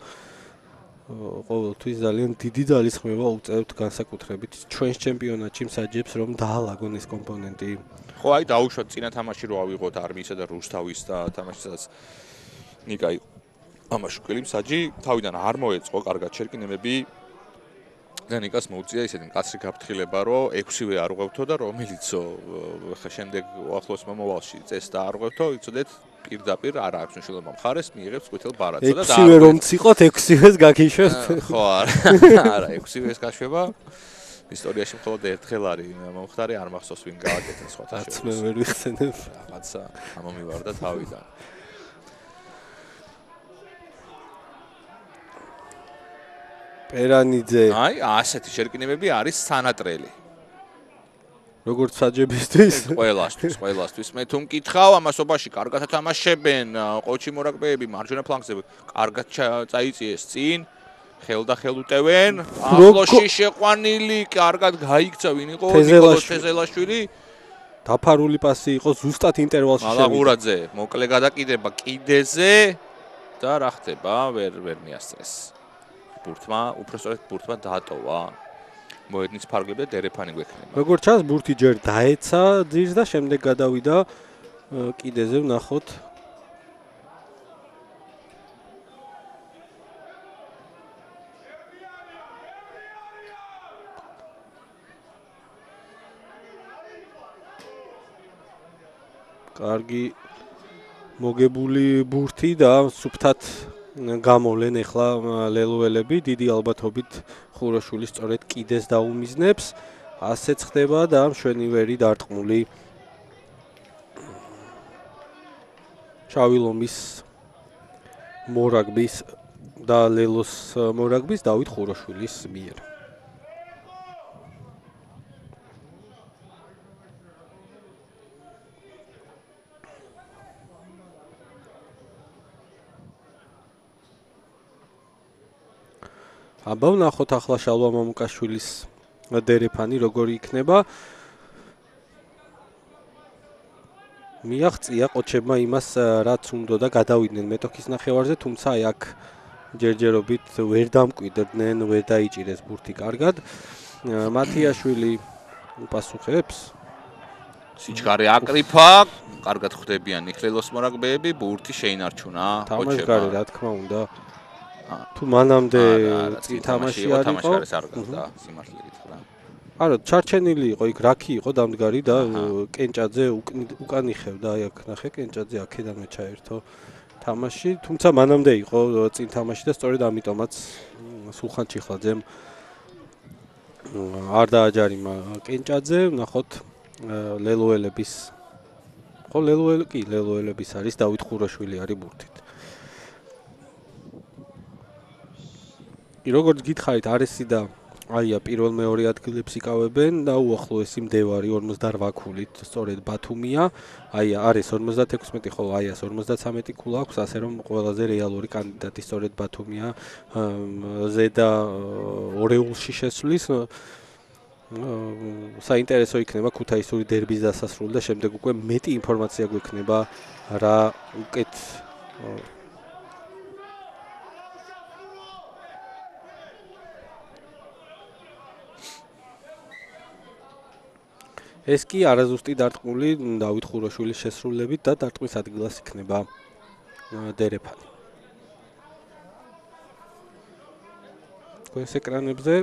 ყოველთვის ძალიან დიდი ძალისხმევა უწევთ განსაკუთრებით ჩვენს ჩემპიონატში მსაჯებს, რომ დაალაგონ ეს კომპონენტი. ხო, აი დაუშვათ წინა თამაში რო ავიღოთ არმიისა და რუსთავის და თამაშსაც ნიკა იყო ამაშუკველი მსაჯი, თავიდან არ მოეწყო კარგად შერკინებები და ნიკას მოუწია ისეთი მკაცრი გაფრთხილება, რომ 6-ვე არ უღევთო და რომელიცო ხა შემდეგ ახლოს მომავალში წეს და არ უღევთო, იცოდეთ პირდაპირ არ აქვს მნიშვნელობა მხარეს მიიღებს ყვითელ ბარათს და 6-ვე რომ წიყოთ 6-ვეს გაგიშვეს. ხო, არა 6-ვეს გაშვება ისტორიაში მხოლოდ ერთხელ არის მომხდარი, არ მახსოვს ვინ გააკეთა სხვათა რაც მე ვერ ვიხსენებ. რაღაცა ამომივარდა თავიდან. პერანიძე. აი, ასეთი შერკინებები არის სანატრელი. როგორც საჯებისთვის. ყველასთვის. მე თუ მკითხავ, ამასობაში კარგად ათამაშებენ, ყოჩი მორაგბეები მარჯვენა ფლანგზე კარგად წაიწიეს წინ. ხელდახელ უტევენ, ახლოში შეყვანილი, კარგად გაიქცა ვინ იყო? ნიკოლოზ თეზელაშვილი. დაფარული პასი იყო ზუსტად ინტერვალში შევიდა. მალაღურაძე, მოკლე გადაკიდება კიდეზე და რა ხდება? ვერ მიასწრეს. ბურთმა, უпростоრად ბურთმა დაატოვა. მოედნის ფარგლები და დერეფანი გვექნება. როგორც ჩანს, ბურთი ჯერ დაეცა ძირს და შემდეგ გადავიდა კიდეზე ვნახოთ. კარგი მოგებული ბურთი და სუფთად გამოვლენ ახლა ლელუელები, დიდი ალბათობით ხუროშვილი სწორედ კიდეს დაუმიზნებს. ასეც ხდება და მშვენივერი დარტყმული შავი ლომის მორაგბის და ლელოს მორაგბის დავით ხუროშვილის მიერ. აბა ვნახოთ ახლა შალვა მამუკაშვილის დერეფანი როგორი იქნება. მიაღწია ყოჩებმა იმას რაც უნდა და გადავიდნენ მეტოქის ნახევარზე, თუმცა აი აქ ჯერჯერობით ვერ დამკვიდრდნენ, ვერ დაიჭირეს ბურთი კარგად. მათიაშვილი უპასუხებს. სიჩქარე აკრიფა, კარგად ხვდებიან ნიქლელოს მორაგბეები, ბურთი შეინარჩუნა ყოჩებმა. თამაშგარი რა თქმა უნდა. თუ მანამდე წინ თამაში არისო, სიმართლე გითხრა. არა, ჩარჩენილი იყო იქ რაკი იყო დამდგარი და კენჭაძე უკან იხევდა, აი აქ ნახე კენჭაძე აქედანვე ჩაერთო თამაში, თუმცა მანამდე იყო წინ თამაში და სწორედ ამიტომაც სულხან ჩიხლაძემ არ დააჯარიმა კენჭაძე, ვნახოთ ლელუელების ხო ლელუელების არის დავით ხუროშვილი არის ბურთით. როგორც გითხარით, არესი და აია პირველ მეორე ადგილებს იკავებენ და უახლოესი მდევარი 48 ქულით სწორედ ბათუმია. აია არის 56, ხოლო აიას 53 ქულა აქვს, ასე რომ ყველაზე რეალური კანდიდატი სწორედ ბათუმია. ზედა ორეულში შესვლის საინტერესო იქნება ქუთაისური დერბის დასასრული და შემდეგ უკვე მეტი ინფორმაცია გვექნება რა უკეთ ეს კი არაზუსტი დარტყმული დავით ხუროშვილის შესრულებით და დარტყმის ადგილას იქნება დერეფანი. თქვენს ეკრანებზე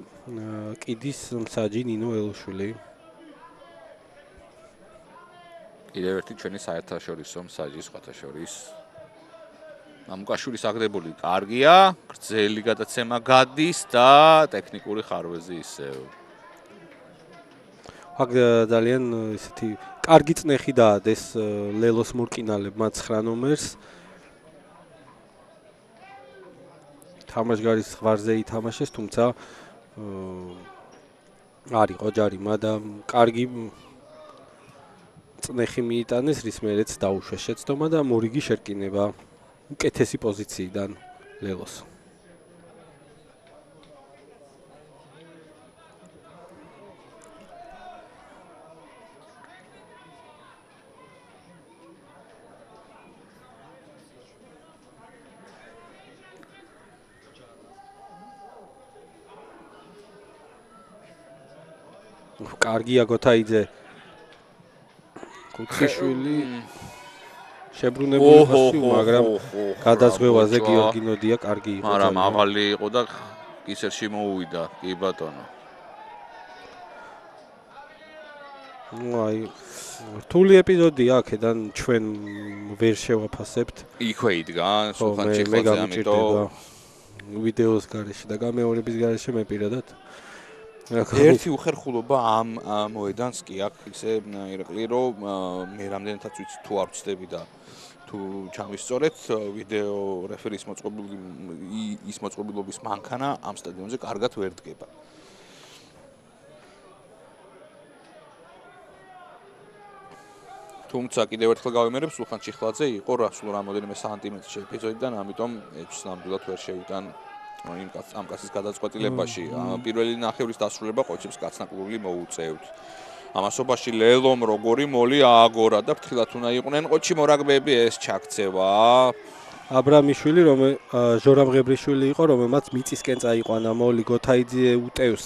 კიდის მსაჯი ნინო ელუშვილი. კიდევ ერთი ჩვენი საერთაშორისო მსაჯი სხვათა შორის. მამუკაშვილის აგდებული კარგია, გრძელი გადაცემა გადის და ტექნიკური ხარვეზი ისევ. აქ ძალიან ისეთი კარგი წნეხი დაადეს ლელოს მორკინალებმა 9 ნომერს. თამაშგარის ზღვარზე ითამაშეს, თუმცა არისო ჯარიმა და კარგი წნეხი მიიტანეს, რის მერეც დაუშვეს შეცდომა და მორიგი შერკინება უკეთესი პოზიციიდან ლელოს. კარგია გოთაიძე კუციშვილი შებრუნებული პასი, მაგრამ გადაზღვევაზე გიორგი ნოდია კარგი იყო. მაგრამ მაღალი იყო და კისერში მოუვიდა, კი ბატონო. აი რთული ეპიზოდია აქედან ჩვენ ვერ შევაფასებთ. იქვე იდგა სულხან ჩიხლაძე, ამიტომ ვიდეოს გარეშე და გამეორების გარეშე მე პირადად ერთი უხერხულობა ამ მოედანს კი აქვს ისე ირაკლი რომ მე რამდენადაც ვიცი თუ არ ვწდები და თუ ჩამისწორეთ ვიდეო რეფერის მოწყობილობის მანქანა ამ სტადიონზე კარგად ვერ დგება. თუმცა კიდევ ერთხელ გავიმერებ სულხან ჩიხლაძე იყო სულ რამოდენიმე სანტიმეტრში ეპიზოდიდან, ამიტომ ეჭვს ნამდვილად ვერ შევიტან ამ კაცის გადაწყვეტილებაში. პირველი ნახევრის დასრულება ყოჩებს კაცნაკლული მოუწევთ. ამასობაში ლელომ როგორი მოლი ააგორა და ფრთხილად უნდა იყვნენ ყოჩი მორაგბეები ეს ჩაქცევა. აბრამიშვილი ჟორამ ღებრიშვილი იყო, რომელმაც მიწისკენ წაიყვანა მოლი, გოთაიძე უტევს,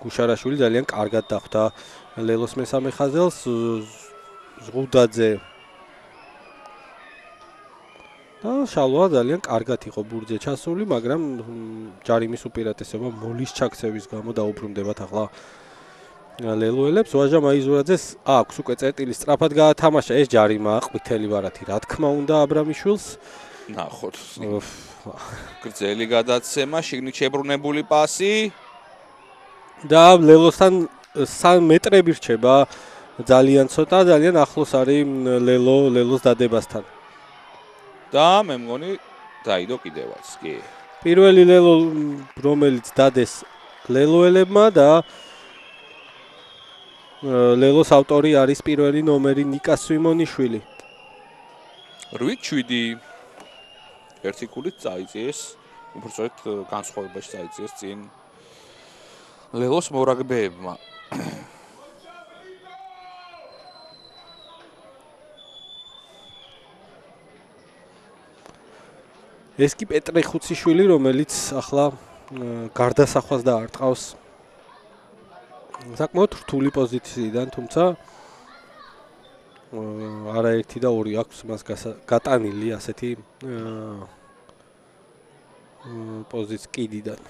გუშარაშვილი ძალიან კარგად დახვდა ლელოს მესამე ხაზელს, ზღუდაძე და შალვა ძალიან კარგად იყო ბურთზე ჩასული, მაგრამ ჯარიმის უპირატესობა მოლის ჩაქცევის გამო დაუბრუნდებათ ახლა ლელოელებს. ვაჟა მაიზურაძეს აქვს უკვე წერტილი სწრაფად გაათამაშა, ეს ჯარიმაა ყვითელი ბარათი, რა თქმა უნდა აბრამიშვილს. ნახოთ. გრძელი გადაცემა, შიგნით შებრუნებული პასი და ლელოსთან 3 მეტრები რჩება. ძალიან ცოტა, ძალიან ახლოს არის ლელოს დადებასთან. და მე მგონი დაიდო კიდევაც, კი. პირველი ლელო რომელიც დადეს ლელოელებმა და ლელოს ავტორი არის პირველი ნომერი ნიკა სვიმონიშვილი. 8-7 ერთი ქულით წაიწიეს, უბრალოდ განსხვავებაში წაიწიეს წინ ლელოს მორაგბეებმა. ეს კი პეტრე ხუციშვილი, რომელიც ახლა გარდასახვას დაარტყავს საკმაოდ რთული პოზიციიდან, თუმცა არაერთი და ორი აქვს მას გატანილი ასეთი პოზიცია კიდიდან.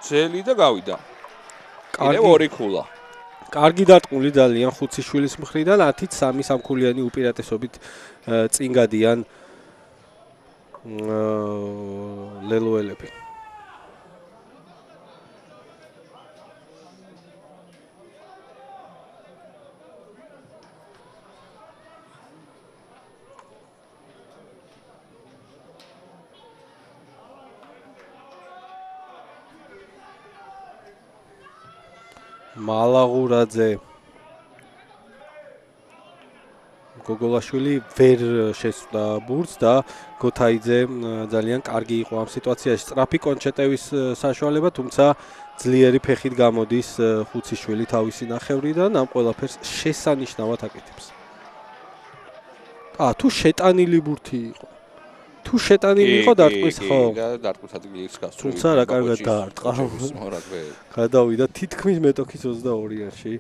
ძელი და გავიდა. კიდევ ორი ქულა. კარგი დარტყმული ძალიან ხუციშვილის მხრიდან 10-3 სამქულიანი უპირატესობით წინ გადიან ლელოელები. მალაღურაძე გოგოლაშვილი ვერ შესვლა ბურთს და გოთაიძე ძალიან კარგი იყო ამ სიტუაციაში. სწრაფი კონჩეტევის საშუალება, თუმცა ძლიერი ფეხით გამოდის ხუციშვილი თავისი ნახევრიდან, ამ ყველაფერს შესანიშნავად აკეთებს. თუ შეტანილი ბურთი იყო. თუ შეტანილი იყო დარტყმის ხო? დარტყმის ადგილს გასწრული. თუმცა რა კარგად დაარტყა. გადავიდა თითქმის მეტოქის 22-ში.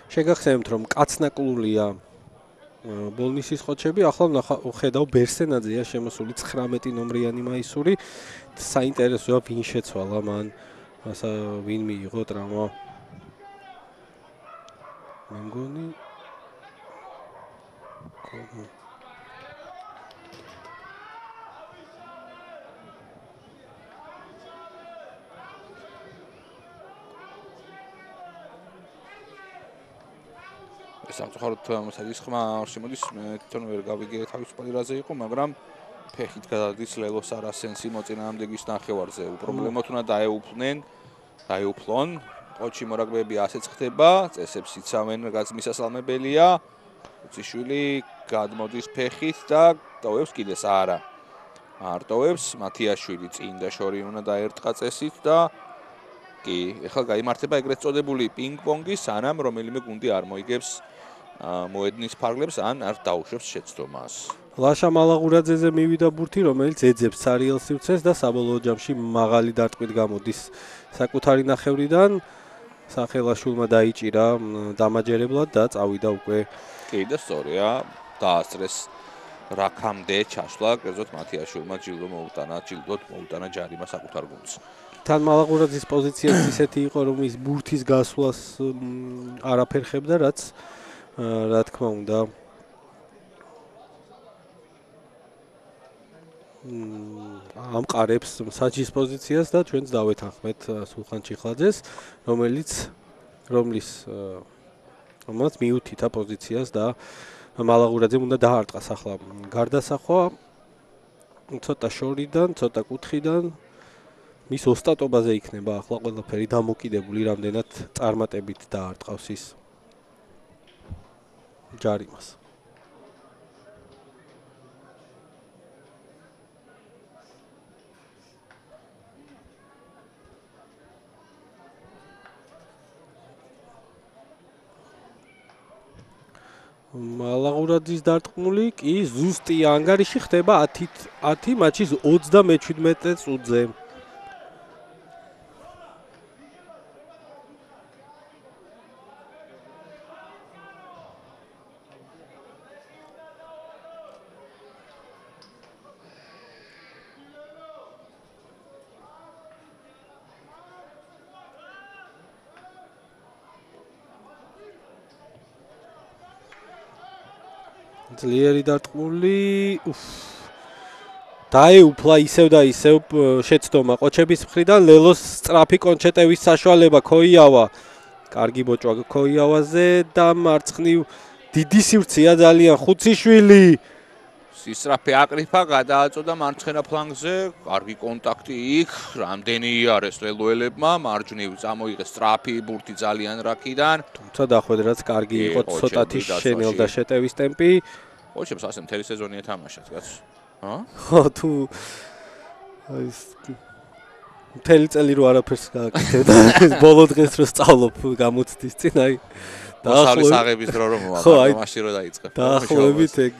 შეგახსენებთ, რომ კაცნაკლულია ბოლნისის ხოჩები, ახლა ხედავ ბერსენაძეა შემოსული 19 ნომრიანი მაისური. საინტერესოა ვინ შეცვალა მან, ვინ მიიღო ტრავმა. მე მგონი სამწუხაროდ მოსადის ხმა არ შემოდის, მე თვითონ ვერ გავიგე თავისუფალი რაზე იყო, მაგრამ ფეხით გადადის ლელოს არასენსი მოწინააღმდეგის ნახევარზე. უპრობლემოდ უნდა დაეუფლონ. ყოჩი მორაგბეები ასეც ხდება, წესებს იცავენ, რაც მისასალმებელია. ხუციშვილი გადმოდის ფეხით და ტოვებს კიდეს არა. არ ტოვებს, მათიაშვილი წინ და შორი უნდა დაერტყა წესით და კი, ეხლა გაიმართება ეგრეთ წოდებული პინგ-პონგი, სანამ რომელიმე გუნდი არ მოიგებს მოედნის ფარგლებს ან არ დაუშვებს შეცდომას. ლაშა მალაღურაძეზე მივიდა ბურთი, რომელიც ეძებს სარიელ სივრცეს და საბოლოო ჯამში მაღალი დარტყმით გამოდის საკუთარი ნახევრიდან. სახელაშვილმა დაიჭირა დამაჯერებლად და წავიდა უკვე. კი და სწორია, დაასწრეს რაქამდე ჩასვლა, კერძოდ მათიაშვილმა ჯილდოდ მოუტანა ჯარიმა საკუთარ გუნდს. თან მალაღურაძის პოზიციაც ისეთი იყო, რომ ის ბურთის გასვლას არაფერ ხებდა, რაც რა თქმა უნდა ამყარებს საჯის პოზიციას და ჩვენც დავეთანხმეთ სულხან ჩიხლაძეს, რომელიც მიუთითა პოზიციას და მალაღურაძემ უნდა დაარტყას ახლა გარდასახვა ცოტა შორიდან, ცოტა კუთხიდან მის ოსტატობაზე იქნება ახლა ყველაფერი დამოკიდებული, რამდენად წარმატებით დაარტყავს ის ჯარიმას. მალაღურაძის დარტყმული კი ზუსტი ანგარიში ხდება 10 მატჩის 37 წუთზე. ძლიერი დარტყმული დაეუფლა ისევ და ისევ შეცდომა ყოჩების მხრიდან ლელოს სწრაფი კონჩეტევის საშუალება ქოიავა კარგი ბოჭვა ქოიავაზე და მარცხნივ დიდი სივრცეა ძალიან ხუციშვილი სისრაფე აკრიფა გადააწოდა მარცხენა ფლანგზე კარგი კონტაქტი იქ რამდენი იარეს ლელოელებმა მარჯვნივ წამოიღეს სწრაფი ბურთი ძალიან რაქიდან თუმცა დახვედრაც კარგი იყო ცოტათი შენელდა შეტევის ტემპი ოჩებს ასე მთელი სეზონი ეთამაშათ კაც ხო თუ ის მთელი წელი რო არაფერს გააკეთებდა ბოლო დღეს რო სწავლობ გამოცდის წინ აი დასავლის აღების დრო რომ მოაყარა მაშინ რო დაიწყე დაახლოებით ეგ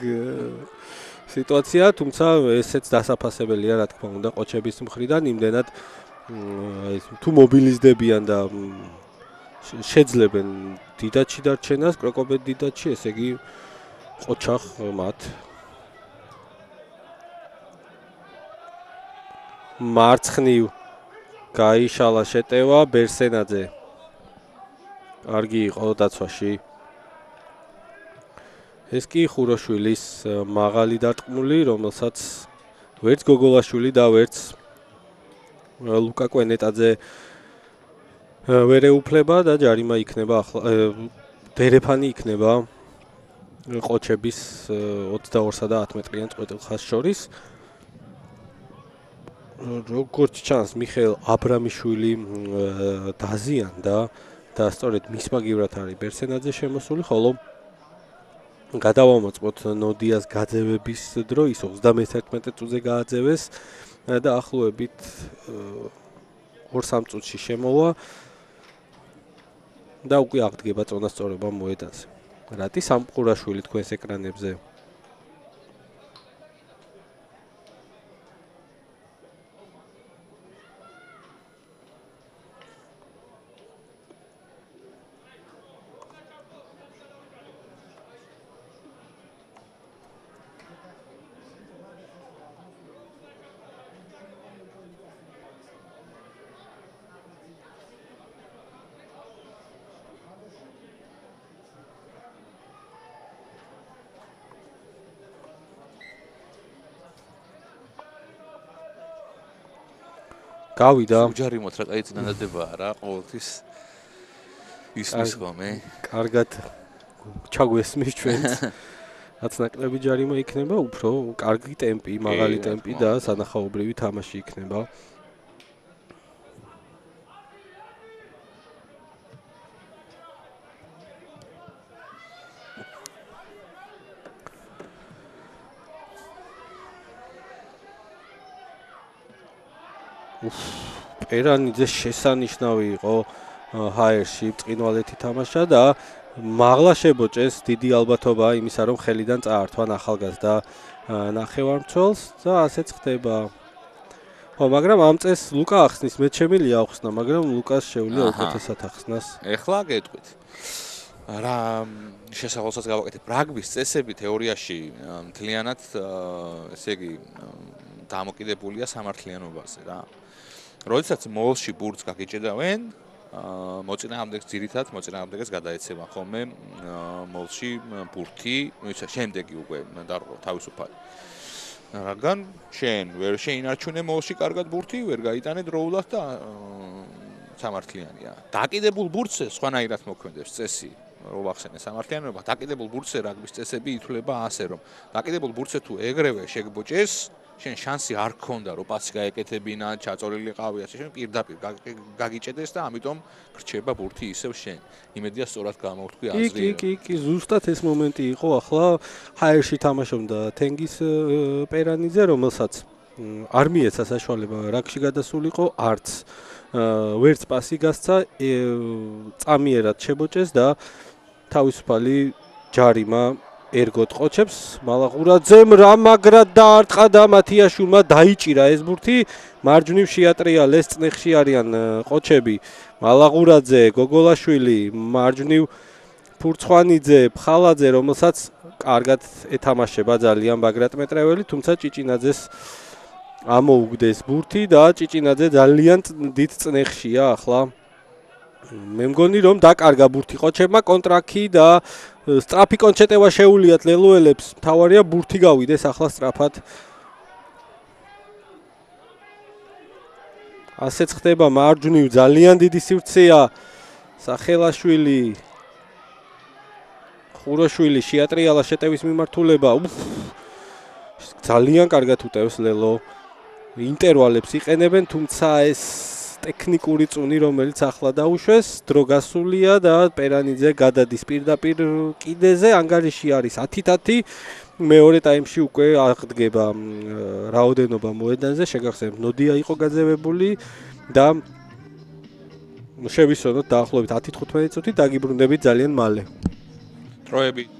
სიტუაცია თუმცა ესეც დასაფასებელია რა თქმა უნდა ყოჩების მხრიდან იმდენად თუ მობილიზდებიან და შეძლებენ დიდაჩი დარჩენას კროკობეთ დიდაჩი ესე იგი ყოჩახ მათ მარცხნივ გაიშალა შეტევა ბერსენაძე კარგი იყო დაცვაში ეს კი ხუროშვილის მაღალი დარტყმული რომელსაც ვერც გოგოლაშვილი და ვერც ლუკა კვენეტაძე ვერ ეუფლება და ჯარიმა იქნება ახლა დერეფანი იქნება ყოჩების 22-სა და 10 მეტრიან წყვეტილ ხაზს შორის როგორც ჩანს მიხეილ აბრამიშვილი დაზიანდა და სწორედ მის მაგივრად არის ბერსენაძე შემოსული ხოლო გადავამოწმოთ ნოდიას გაძევების დრო ის 31 წუთზე გააძევეს და ახლოებით 2-3 წუთში შემოვა და უკვე აღდგება წონასწორობა მოედანზე. რატი სამყურაშვილი თქვენს ეკრანებზე გავიდა ჯარიმოთ რა კაი წინადადებაა რა ყოველთვის ისმის ხომე კარგად ჩაგვესმის ჩვენს რაც ნაკლები ჯარიმა იქნება უფრო კარგი ტემპი მაღალი ტემპი და სანახაობრივი თამაში იქნება პერანიძე შესანიშნავი იყო ჰაერში წინვალეთი თამაშა და მაღლა შებოჭეს, დიდი ალბათობაა იმისა, რომ ხელიდან წაართვან ახალგაზრდა ნახევარმცველს და ასეც ხდება. ხო, მაგრამ ამ წეს ლუკა ახსნის, მე შემილია ახსნა, მაგრამ ლუკას შეუძლია უკეთესად ახსნას. ეხლა გეტყვით. რა შესაძლოსაც გავაკეთებ რაგბის წესები თეორიაში მთლიანად ესე იგი დამოკიდებულია სამართლიანობაზე რა. როდესაც მოლში ბურთს გაგიჭედავენ, მოწინააღმდეგეს ძირითადად მოწინააღმდეგეს გადაეცემა ხოლმე მოლში ბურთი, ისა შემდეგი უკვე დარღვევა თავისუფალი. რადგან შენ ვერ შეინარჩუნე მოლში კარგად ბურთი, ვერ გაიტანე დროულად და სამართლიანია. დაკიდებულ ბურთზე სხვანაირად მოქმედებს წესი. რო ვახსენე სამართლიანობა, დაკიდებულ ბურთზე რაგბის წესები ითვლება ასე, რომ დაკიდებულ ბურთზე თუ ეგრევე შეგბოჭეს, შენ შანსი არ გქონდა, რომ პასი გაეკეთებინა, ჩაწოლილიყავი, ასე შენ პირდაპირ გაგიჭედეს და ამიტომ გრჩება ბურთი ისევ შენ. იმედია სწორად გამოვთქვი აზრი. კი, ზუსტად ეს მომენტი იყო, ახლა ჰაერში თამაშობდა თენგის პერანიძე, რომელსაც არ მიეცა საშუალება რაგში გადასულიყო, არც ვერც პასი გასცა, წამიერად შებოჭეს და თავისუფალი ჯარიმა ერგოთ ყოჩებს, მალაღურაძემ რა მაგრად დაარტყა და მათიაშვილმა დაიჭირა ეს ბურთი, მარჯვნივ შეატრიალეს, წნეხში არიან ყოჩები, მალაღურაძე, გოგოლაშვილი, მარჯვნივ ფურცხვანიძე, ფხალაძე, რომელსაც კარგად ეთამაშება ძალიან ბაგრატ მეტრეველი, თუმცა ჭიჭინაძეს ამოუგდეს ბურთი და ჭიჭინაძე ძალიან დიდ წნეხშია ახლა. მე მგონი რომ დაკარგა ბურთი ყოჩებმა კონტრაქი და სტრაფი კონჩეტევა შეუულიათ ლელუელებს, მთავარია ბურთი გავიდეს ახლა სტრაფად. ასეც ხდება მარჯვნივ ძალიან დიდი სივრცეა სახელაშვილი ხუროშვილი შეატრიალა შეტევის მიმართულება. ძალიან კარგად უტევს ლელო. ინტერვალებს იყენებენ, თუმცა ეს ტექნიკური წუნი, რომელიც ახლა დაუშვეს, დრო გასულია და პერანიძე გადადის პირდაპირ კიდეზე, ანგარიში არის 10-10. მეორე ტაიმში უკვე აღდგება რაოდენობა მოედანზე, შეგახსენებთ, ნოდია იყო გაძევებული და შევისწონოთ დაახლოებით 10-15 წუთი, დაგიბრუნდებით ძალიან მალე. დროებით